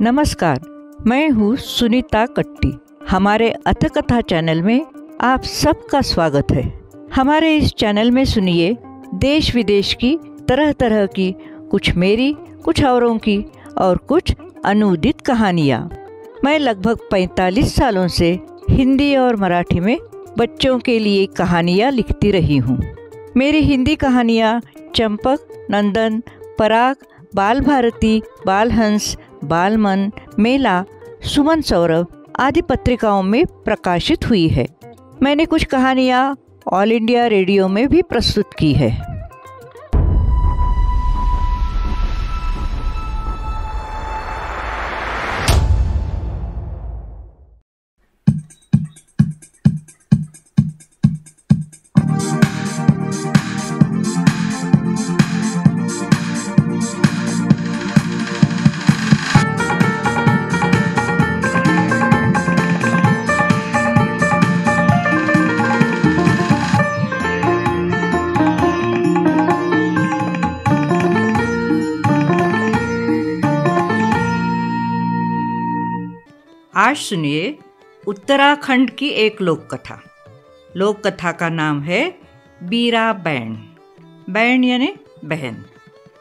नमस्कार, मैं हूँ सुनीता कट्टी। हमारे अथकथा चैनल में आप सबका स्वागत है। हमारे इस चैनल में सुनिए देश विदेश की तरह तरह की, कुछ मेरी, कुछ औरों की और कुछ अनूदित कहानियाँ। मैं लगभग 45 सालों से हिंदी और मराठी में बच्चों के लिए कहानियाँ लिखती रही हूँ। मेरी हिंदी कहानियाँ चंपक, नंदन, पराग, बाल भारती, बाल हंस, बालमन, मेला, सुमन सौरभ आदि पत्रिकाओं में प्रकाशित हुई है। मैंने कुछ कहानियाँ ऑल इंडिया रेडियो में भी प्रस्तुत की है। आज सुनिए उत्तराखंड की एक लोक कथा। लोक कथा का नाम है बीरा बैन। बैन यानी बहन।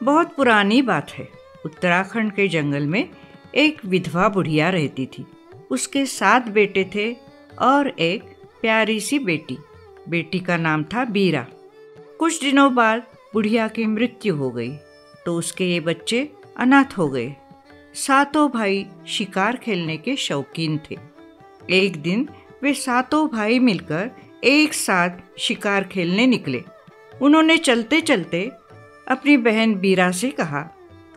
बहुत पुरानी बात है। उत्तराखंड के जंगल में एक विधवा बुढ़िया रहती थी। उसके 7 बेटे थे और एक प्यारी सी बेटी। बेटी का नाम था बीरा। कुछ दिनों बाद बुढ़िया की मृत्यु हो गई तो उसके ये बच्चे अनाथ हो गए। 7 भाई शिकार खेलने के शौकीन थे। एक दिन वे 7 भाई मिलकर एक साथ शिकार खेलने निकले। उन्होंने चलते चलते अपनी बहन बीरा से कहा,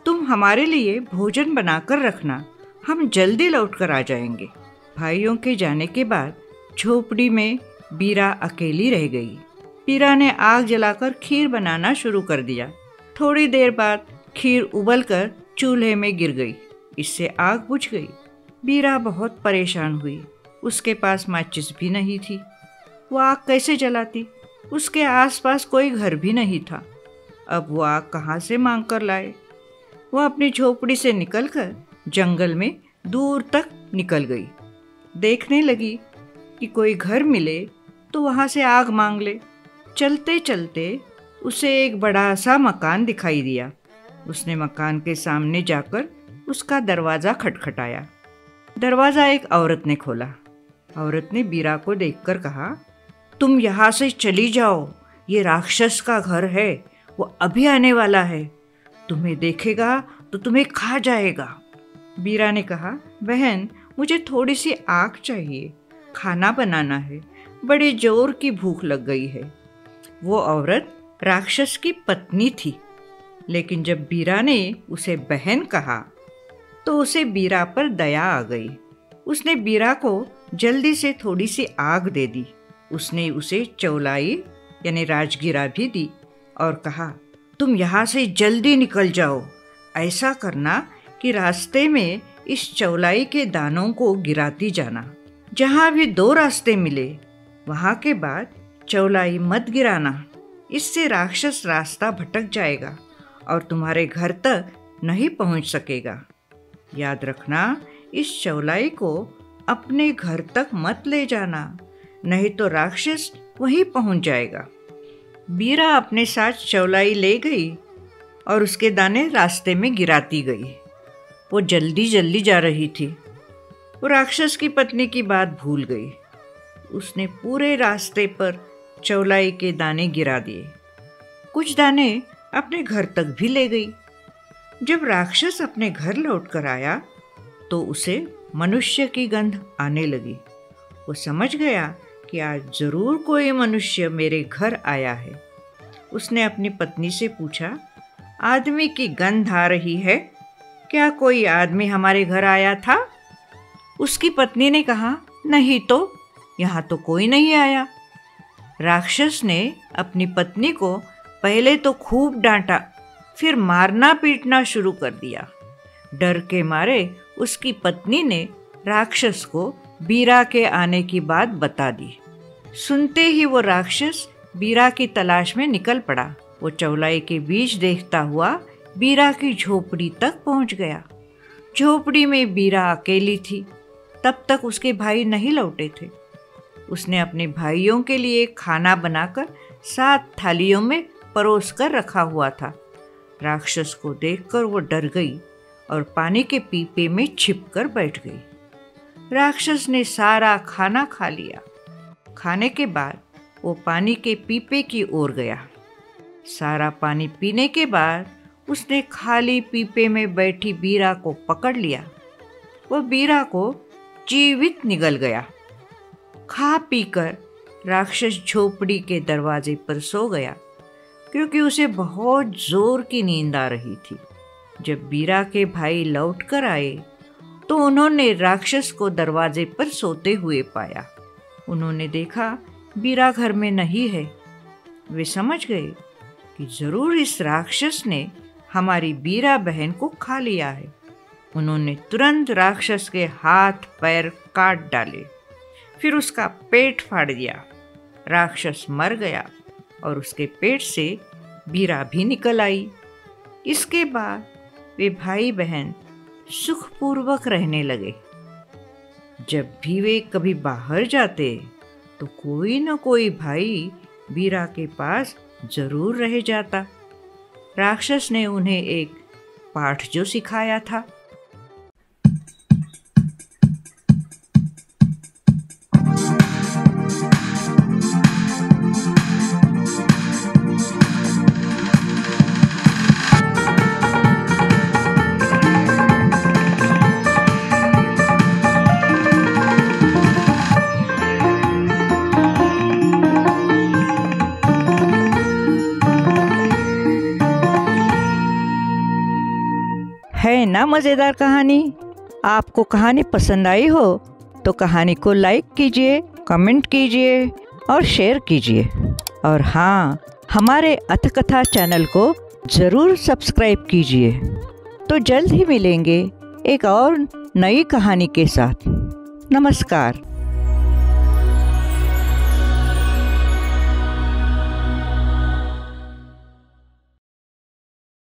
तुम हमारे लिए भोजन बनाकर रखना, हम जल्दी लौट कर आ जाएंगे। भाइयों के जाने के बाद झोपड़ी में बीरा अकेली रह गई। बीरा ने आग जलाकर खीर बनाना शुरू कर दिया। थोड़ी देर बाद खीर उबलकर चूल्हे में गिर गई। इससे आग बुझ गई। बीरा बहुत परेशान हुई। उसके पास माचिस भी नहीं थी। वो आग कैसे जलाती? उसके आसपास कोई घर भी नहीं था। अब वो आग कहाँ से मांग कर लाए? वो अपनी झोपड़ी से निकलकर जंगल में दूर तक निकल गई। देखने लगी कि कोई घर मिले तो वहाँ से आग मांग ले। चलते चलते उसे एक बड़ा सा मकान दिखाई दिया। उसने मकान के सामने जाकर उसका दरवाज़ा खटखटाया। दरवाज़ा एक औरत ने खोला। औरत ने बीरा को देखकर कहा, तुम यहाँ से चली जाओ, ये राक्षस का घर है, वो अभी आने वाला है, तुम्हें देखेगा तो तुम्हें खा जाएगा। बीरा ने कहा, बहन मुझे थोड़ी सी आग चाहिए, खाना बनाना है, बड़ी जोर की भूख लग गई है। वो औरत राक्षस की पत्नी थी, लेकिन जब बीरा ने उसे बहन कहा तो उसे बीरा पर दया आ गई। उसने बीरा को जल्दी से थोड़ी सी आग दे दी। उसने उसे चौलाई यानी राजगिरा भी दी और कहा, तुम यहाँ से जल्दी निकल जाओ। ऐसा करना कि रास्ते में इस चौलाई के दानों को गिराती जाना। जहाँ भी 2 रास्ते मिले वहाँ के बाद चौलाई मत गिराना। इससे राक्षस रास्ता भटक जाएगा और तुम्हारे घर तक नहीं पहुँच सकेगा। याद रखना, इस चौलाई को अपने घर तक मत ले जाना, नहीं तो राक्षस वहीं पहुंच जाएगा। बीरा अपने साथ चौलाई ले गई और उसके दाने रास्ते में गिराती गई। वो जल्दी जल्दी जा रही थी। वो राक्षस की पत्नी की बात भूल गई। उसने पूरे रास्ते पर चौलाई के दाने गिरा दिए। कुछ दाने अपने घर तक भी ले गई। जब राक्षस अपने घर लौटकर आया तो उसे मनुष्य की गंध आने लगी। वो समझ गया कि आज जरूर कोई मनुष्य मेरे घर आया है। उसने अपनी पत्नी से पूछा, आदमी की गंध आ रही है, क्या कोई आदमी हमारे घर आया था? उसकी पत्नी ने कहा, नहीं तो, यहाँ तो कोई नहीं आया। राक्षस ने अपनी पत्नी को पहले तो खूब डांटा, फिर मारना पीटना शुरू कर दिया। डर के मारे उसकी पत्नी ने राक्षस को बीरा के आने की बात बता दी। सुनते ही वो राक्षस बीरा की तलाश में निकल पड़ा। वो चौलाई के बीच देखता हुआ बीरा की झोपड़ी तक पहुंच गया। झोपड़ी में बीरा अकेली थी। तब तक उसके भाई नहीं लौटे थे। उसने अपने भाइयों के लिए खाना बनाकर 7 थालियों में परोस कर रखा हुआ था। राक्षस को देखकर वो डर गई और पानी के पीपे में छिपकर बैठ गई। राक्षस ने सारा खाना खा लिया। खाने के बाद वो पानी के पीपे की ओर गया। सारा पानी पीने के बाद उसने खाली पीपे में बैठी बीरा को पकड़ लिया। वो बीरा को जीवित निगल गया। खा पीकर राक्षस झोपड़ी के दरवाजे पर सो गया, क्योंकि उसे बहुत जोर की नींद आ रही थी। जब बीरा के भाई लौट कर आए तो उन्होंने राक्षस को दरवाजे पर सोते हुए पाया। उन्होंने देखा बीरा घर में नहीं है। वे समझ गए कि जरूर इस राक्षस ने हमारी बीरा बहन को खा लिया है। उन्होंने तुरंत राक्षस के हाथ पैर काट डाले, फिर उसका पेट फाड़ दिया। राक्षस मर गया और उसके पेट से बीरा भी निकल आई। इसके बाद वे भाई बहन सुखपूर्वक रहने लगे। जब भी वे कभी बाहर जाते तो कोई न कोई भाई बीरा के पास जरूर रह जाता। राक्षस ने उन्हें एक पाठ जो सिखाया था। है ना मज़ेदार कहानी? आपको कहानी पसंद आई हो तो कहानी को लाइक कीजिए, कमेंट कीजिए और शेयर कीजिए। और हाँ, हमारे अथकथा चैनल को ज़रूर सब्सक्राइब कीजिए। तो जल्द ही मिलेंगे एक और नई कहानी के साथ। नमस्कार।